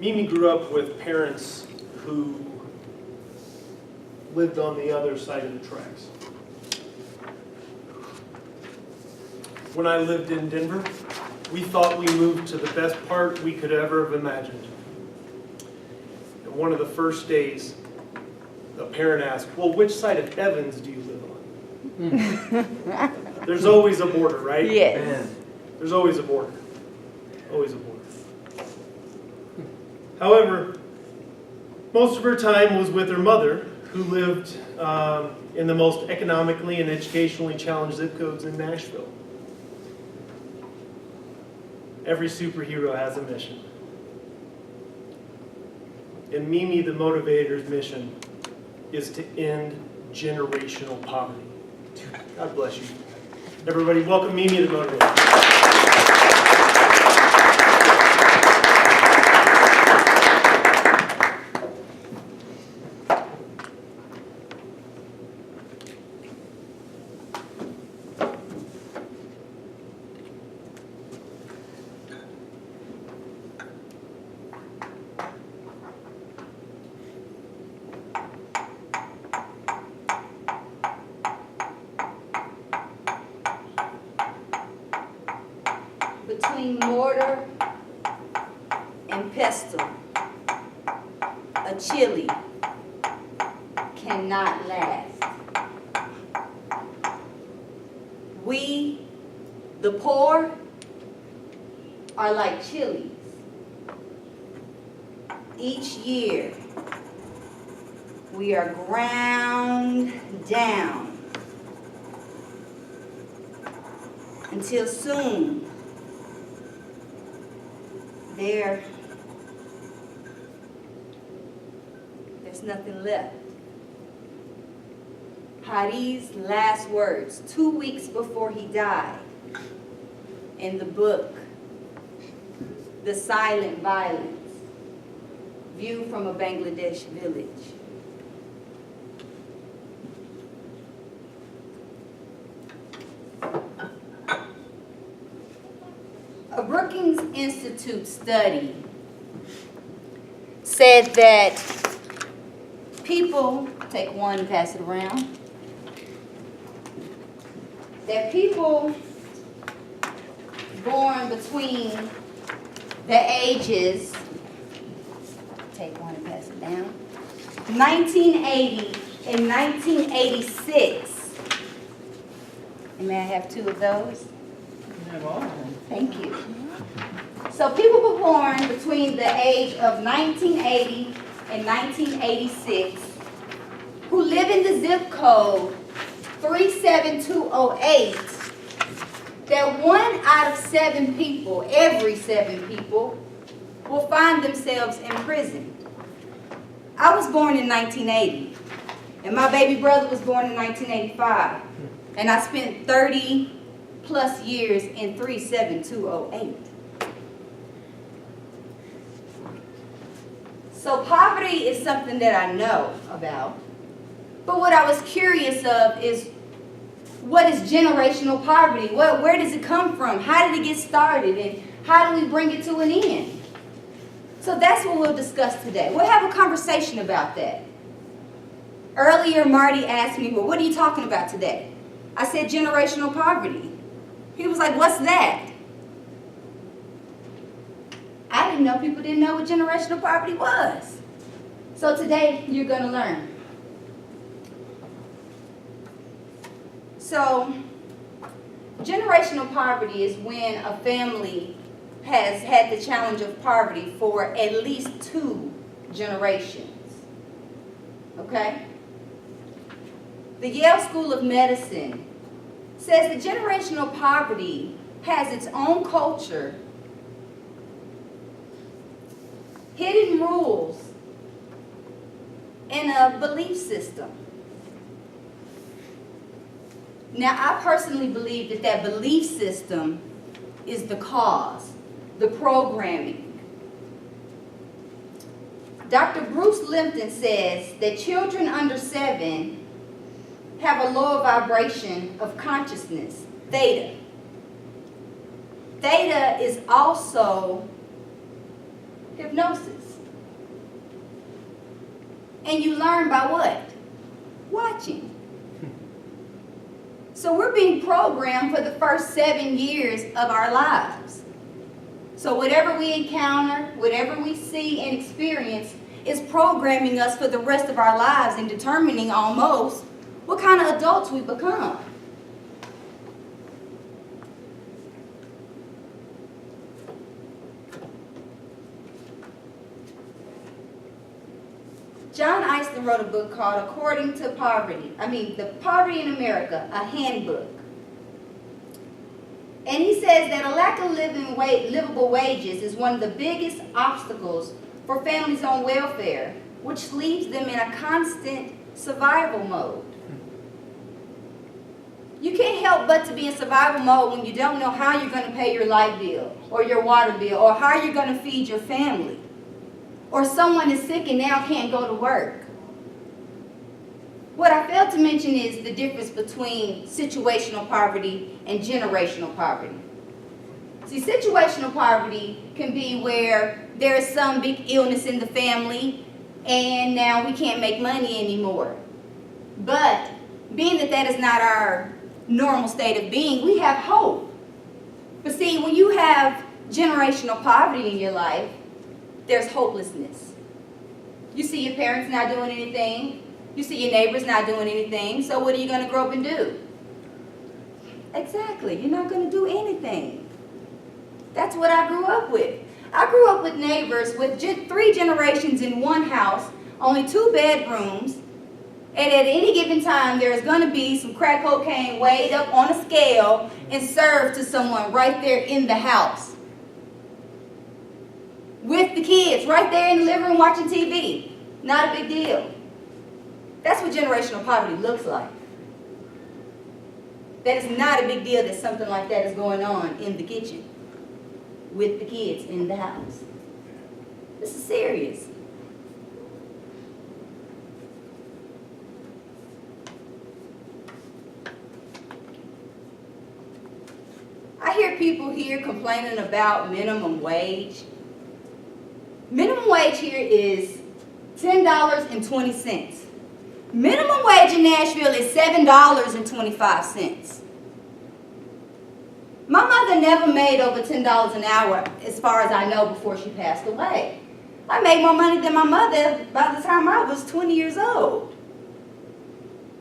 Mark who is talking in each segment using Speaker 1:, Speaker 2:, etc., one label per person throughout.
Speaker 1: Mimi grew up with parents who lived on the other side of the tracks. When I lived in Denver, we thought we moved to the best part we could ever have imagined. And one of the first days, a parent asked, well, which side of Evans do you live on? There's always a border, right?
Speaker 2: Yes.
Speaker 1: There's always a border. Always a border. However, most of her time was with her mother, who lived in the most economically and educationally challenged zip codes in Nashville. Every superhero has a mission. And Mimi the Motivator's mission is to end generational poverty. God bless you. Everybody, welcome Mimi the Motivator.
Speaker 2: Between mortar and pestle, a chili cannot last. We, the poor, are like chilies. Each year, we are ground down until soon there's nothing left. Hari's last words, 2 weeks before he died, in the book, The Silent Violence, View from a Bangladesh Village. A Brookings Institute study said that people, take one and pass it around, that people born between the ages, take one and pass it down, 1980 and 1986, and may I have 2 of those? Thank you. So people were born between the age of 1980 and 1986 who live in the zip code 37208, that 1 out of 7 people, every 7 people, will find themselves in prison. I was born in 1980, and my baby brother was born in 1985, and I spent 30 plus years in 37208. So poverty is something that I know about. But what I was curious of is, what is generational poverty? Where does it come from? How did it get started? And how do we bring it to an end? So that's what we'll discuss today. We'll have a conversation about that. Earlier, Marty asked me, well, what are you talking about today? I said generational poverty. He was like, what's that? I didn't know people didn't know what generational poverty was. So today, you're going to learn. So, generational poverty is when a family has had the challenge of poverty for at least 2 generations. Okay? The Yale School of Medicine says that generational poverty has its own culture, hidden rules, and a belief system. Now, I personally believe that that belief system is the cause, the programming. Dr. Bruce Lipton says that children under 7 have a lower vibration of consciousness, theta. Theta is also Hypnosis. And you learn by what? Watching. So we're being programmed for the first 7 years of our lives. So whatever we encounter, whatever we see and experience is programming us for the rest of our lives and determining almost what kind of adults we become. John Iceland wrote a book called The Poverty in America, a handbook. And he says that a lack of livable wages is one of the biggest obstacles for families on welfare, which leaves them in a constant survival mode. You can't help but to be in survival mode when you don't know how you're going to pay your light bill or your water bill or how you're going to feed your family. Or someone is sick and now can't go to work. What I failed to mention is the difference between situational poverty and generational poverty. See, situational poverty can be where there is some big illness in the family and now we can't make money anymore. But being that that is not our normal state of being, we have hope. But see, when you have generational poverty in your life, there's hopelessness. You see your parents not doing anything. You see your neighbors not doing anything. So what are you going to grow up and do? Exactly. You're not going to do anything. That's what I grew up with. I grew up with neighbors with 3 generations in one house, only 2 bedrooms, and at any given time there's going to be some crack cocaine weighed up on a scale and served to someone right there in the house. With the kids right there in the living room watching TV. Not a big deal. That's what generational poverty looks like. That is not a big deal that something like that is going on in the kitchen with the kids in the house. This is serious. I hear people here complaining about minimum wage. Minimum wage here is $10.20. Minimum wage in Nashville is $7.25. My mother never made over $10 an hour as far as I know before she passed away. I made more money than my mother by the time I was 20 years old.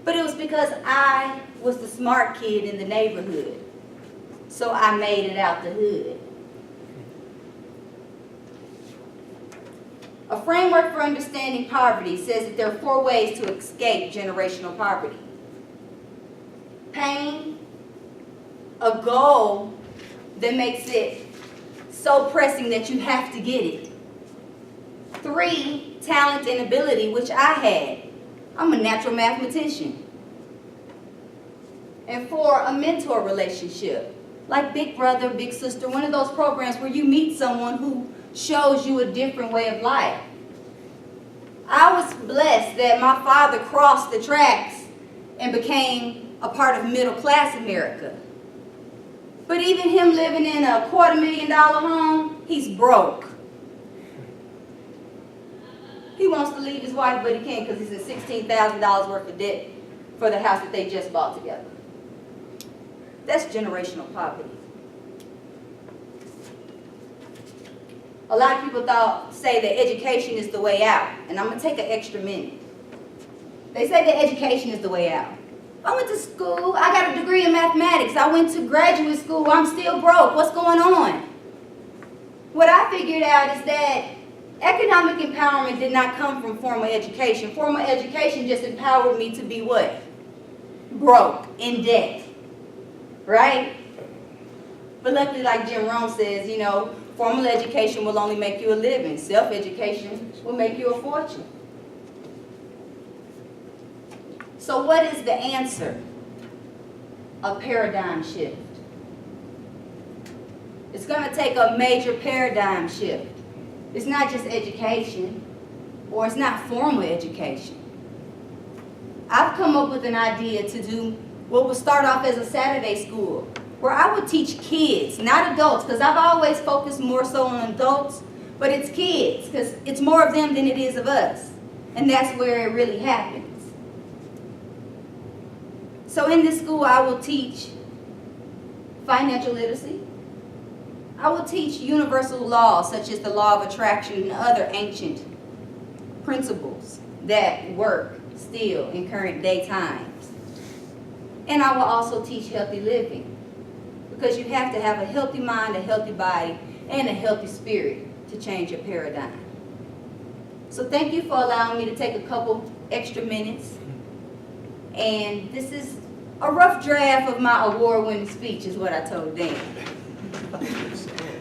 Speaker 2: But it was because I was the smart kid in the neighborhood. So I made it out the hood. A framework for understanding poverty says that there are 4 ways to escape generational poverty. Pain, a goal that makes it so pressing that you have to get it. 3, talent and ability, which I had. I'm a natural mathematician. And 4, a mentor relationship. Like Big Brother, Big Sister, one of those programs where you meet someone who shows you a different way of life. I was blessed that my father crossed the tracks and became a part of middle class America. But even him living in a $250,000 home, he's broke. He wants to leave his wife, but he can't because he's in $16,000 worth of debt for the house that they just bought together. That's generational poverty. A lot of people say that education is the way out. And I'm going to take an extra minute. They say that education is the way out. I went to school. I got a degree in mathematics. I went to graduate school. I'm still broke. What's going on? What I figured out is that economic empowerment did not come from formal education. Formal education just empowered me to be what? Broke, in debt. Right? But luckily, like Jim Rohn says, you know, formal education will only make you a living. Self-education will make you a fortune. So what is the answer? A paradigm shift. It's going to take a major paradigm shift. It's not just education, or it's not formal education. I've come up with an idea to do what will start off as a Saturday school, where I would teach kids, not adults, because I've always focused more so on adults, but it's kids, because it's more of them than it is of us. And that's where it really happens. So in this school, I will teach financial literacy. I will teach universal laws, such as the law of attraction and other ancient principles that work still in current day times. And I will also teach healthy living, because you have to have a healthy mind, a healthy body, and a healthy spirit to change your paradigm. So thank you for allowing me to take a couple extra minutes. And this is a rough draft of my award-winning speech, is what I told Dan.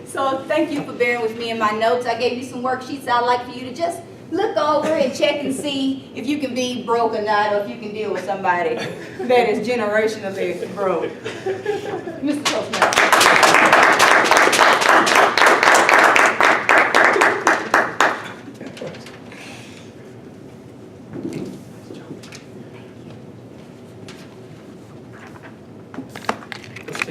Speaker 2: So thank you for bearing with me in my notes. I gave you some worksheets I'd like for you to just look over and check and see if you can be broke or not, or if you can deal with somebody that is generationally broke. Mr. Toastmaster.